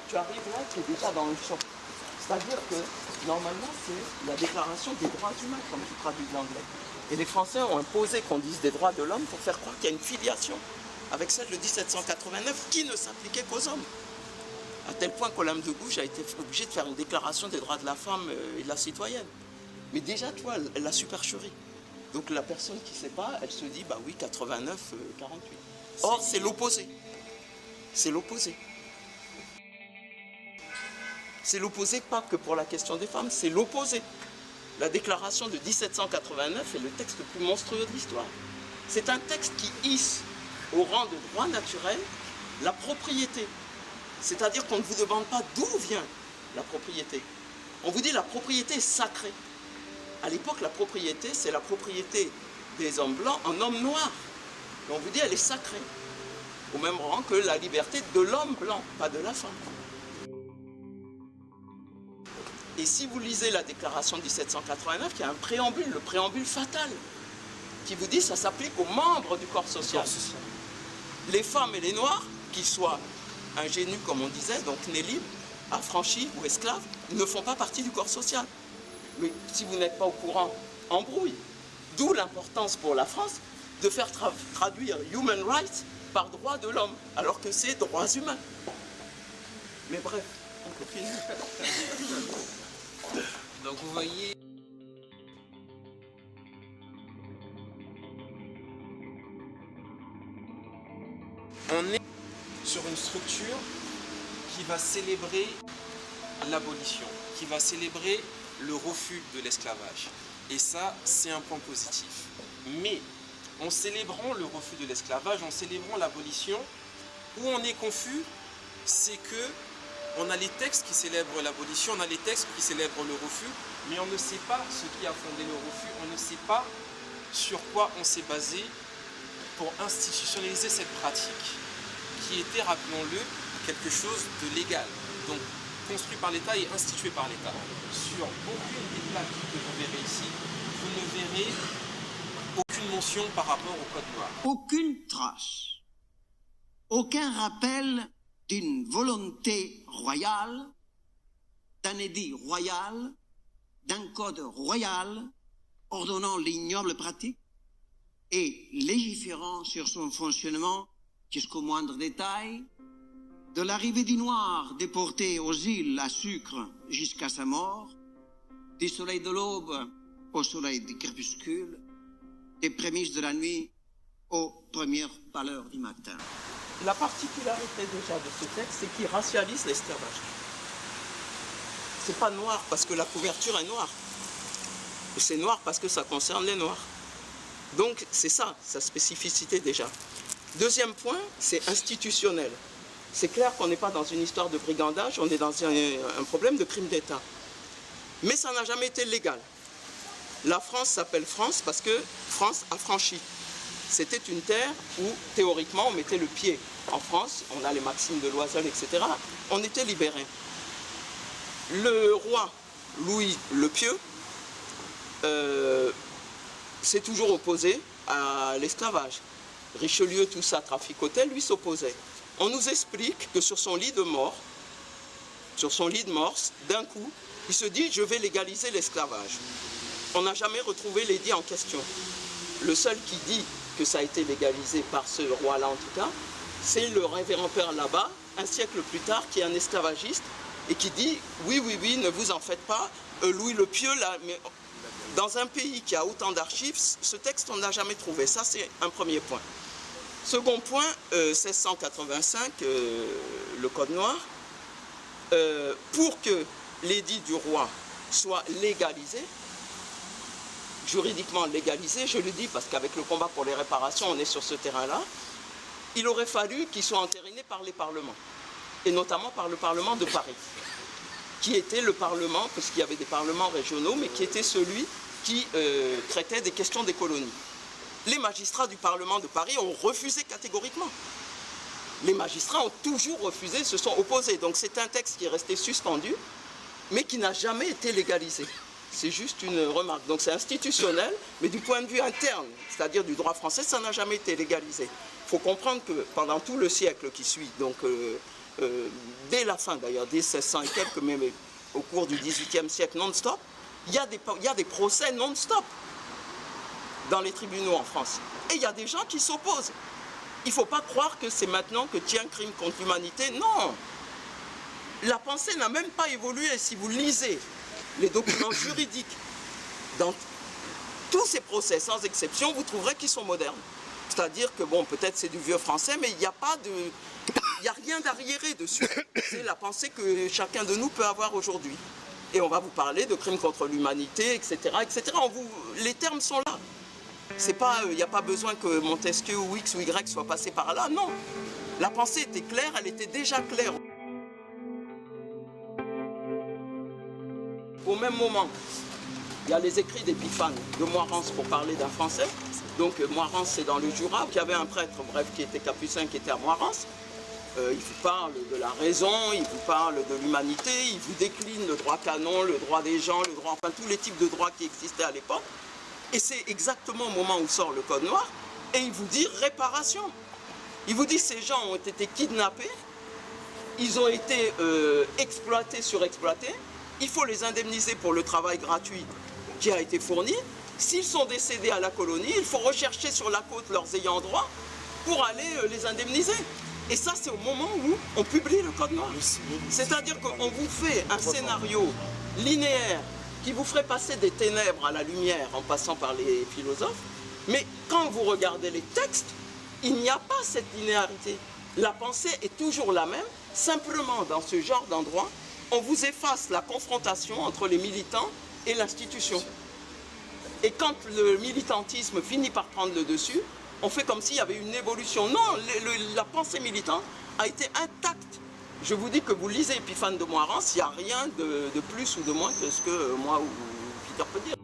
tu arrives là, tu es déjà dans le champ. C'est-à-dire que, normalement, c'est la déclaration des droits humains, comme tu traduis de l'anglais. Et les Français ont imposé qu'on dise des droits de l'homme pour faire croire qu'il y a une filiation avec celle de 1789 qui ne s'appliquait qu'aux hommes. À tel point qu'Olympe de Gouges a été obligé de faire une déclaration des droits de la femme et de la citoyenne. Mais déjà, toi, la supercherie. Donc la personne qui ne sait pas, elle se dit, bah oui, 89, 48. Or, c'est l'opposé. C'est l'opposé. C'est l'opposé pas que pour la question des femmes, c'est l'opposé. La déclaration de 1789 est le texte le plus monstrueux de l'histoire. C'est un texte qui hisse au rang de droit naturel la propriété. C'est-à-dire qu'on ne vous demande pas d'où vient la propriété. On vous dit la propriété est sacrée. À l'époque, la propriété, c'est la propriété des hommes blancs en hommes noirs. Et on vous dit elle est sacrée. Au même rang que la liberté de l'homme blanc, pas de la femme. Et si vous lisez la déclaration de 1789, il y a un préambule, le préambule fatal, qui vous dit que ça s'applique aux membres du corps social. Les femmes et les noirs, qu'ils soient ingénus comme on disait, donc nés libres, affranchis ou esclaves, ne font pas partie du corps social. Mais si vous n'êtes pas au courant, embrouille. D'où l'importance pour la France de faire traduire human rights par droit de l'homme, alors que c'est droits humains. Mais bref, on continue. Donc vous voyez... On est sur une structure qui va célébrer l'abolition, qui va célébrer le refus de l'esclavage. Et ça, c'est un point positif. Mais en célébrant le refus de l'esclavage, en célébrant l'abolition, où on est confus, c'est que on a les textes qui célèbrent l'abolition, on a les textes qui célèbrent le refus, mais on ne sait pas ce qui a fondé le refus, on ne sait pas sur quoi on s'est basé pour institutionnaliser cette pratique, qui était, rappelons-le, quelque chose de légal, donc construit par l'État et institué par l'État. Sur aucune des plaques que vous verrez ici, vous ne verrez aucune mention par rapport au Code noir. Aucune trace, aucun rappel d'une volonté royale, d'un édit royal, d'un code royal ordonnant l'ignoble pratique et légiférant sur son fonctionnement jusqu'au moindre détail, de l'arrivée du noir déporté aux îles à sucre jusqu'à sa mort, du soleil de l'aube au soleil du crépuscule, des prémices de la nuit aux premières pâleurs du matin. La particularité déjà de ce texte, c'est qu'il racialise l'esclavage. C'est pas noir parce que la couverture est noire. C'est noir parce que ça concerne les noirs. Donc c'est ça, sa spécificité déjà. Deuxième point, c'est institutionnel. C'est clair qu'on n'est pas dans une histoire de brigandage, on est dans un problème de crime d'État. Mais ça n'a jamais été légal. La France s'appelle France parce que France affranchie. C'était une terre où, théoriquement, on mettait le pied. En France, on a les maximes de Loisel, etc. On était libérés. Le roi Louis le Pieux s'est toujours opposé à l'esclavage. Richelieu, tout ça, traficotait, lui s'opposait. On nous explique que sur son lit de mort, d'un coup, il se dit « je vais légaliser l'esclavage ». On n'a jamais retrouvé l'édit en question. Le seul qui dit que ça a été légalisé par ce roi-là en tout cas, c'est le révérend père là-bas, un siècle plus tard, qui est un esclavagiste et qui dit « oui, oui, oui, ne vous en faites pas, Louis le Pieux, là, mais dans un pays qui a autant d'archives, ce texte on ne l'a jamais trouvé ». Ça c'est un premier point. Second point, 1685, le Code noir, pour que l'édit du roi soit légalisé, juridiquement légalisé, je le dis parce qu'avec le combat pour les réparations, on est sur ce terrain-là, il aurait fallu qu'il soit entériné par les parlements, et notamment par le Parlement de Paris, qui était le Parlement, parce qu'il y avait des parlements régionaux, mais qui était celui qui traitait des questions des colonies. Les magistrats du Parlement de Paris ont refusé catégoriquement. Les magistrats ont toujours refusé, se sont opposés. Donc c'est un texte qui est resté suspendu, mais qui n'a jamais été légalisé. C'est juste une remarque. Donc c'est institutionnel, mais du point de vue interne, c'est-à-dire du droit français, ça n'a jamais été légalisé. Il faut comprendre que pendant tout le siècle qui suit, donc dès la fin d'ailleurs, dès 1600 et quelques, mais au cours du XVIIIe siècle non-stop, il y a des procès non-stop dans les tribunaux en France. Et il y a des gens qui s'opposent. Il ne faut pas croire que c'est maintenant que tient crime contre l'humanité. Non! La pensée n'a même pas évolué. Si vous lisez les documents juridiques dans tous ces procès, sans exception, vous trouverez qu'ils sont modernes. C'est-à-dire que, bon, peut-être c'est du vieux français, mais il n'y a pas de... Il n'y a rien d'arriéré dessus. C'est la pensée que chacun de nous peut avoir aujourd'hui. Et on va vous parler de crimes contre l'humanité, etc., etc. Les termes sont là. C'est pas, il n'y a pas besoin que Montesquieu ou X ou Y soit passé par là, non. La pensée était claire, elle était déjà claire. Au même moment, il y a les écrits d'Épiphane de Moirans pour parler d'un Français. Donc Moirans, c'est dans le Jura, il y avait un prêtre, bref, qui était capucin, qui était à Moirans. Il vous parle de la raison, il vous parle de l'humanité, il vous décline le droit canon, le droit des gens, le droit, enfin tous les types de droits qui existaient à l'époque. Et c'est exactement au moment où sort le Code noir, et il vous dit réparation. Il vous dit ces gens ont été kidnappés, ils ont été exploités, surexploités, il faut les indemniser pour le travail gratuit qui a été fourni. S'ils sont décédés à la colonie, il faut rechercher sur la côte leurs ayants droit pour aller les indemniser. Et ça, c'est au moment où on publie le Code noir. C'est-à-dire qu'on vous fait un scénario linéaire qui vous ferait passer des ténèbres à la lumière en passant par les philosophes. Mais quand vous regardez les textes, il n'y a pas cette linéarité. La pensée est toujours la même. Simplement, dans ce genre d'endroit, on vous efface la confrontation entre les militants et l'institution. Et quand le militantisme finit par prendre le dessus, on fait comme s'il y avait une évolution. Non, la pensée militante a été intacte. Je vous dis que vous lisez Épiphane de Moirans, il n'y a rien de plus ou de moins que ce que moi ou Peter peut dire.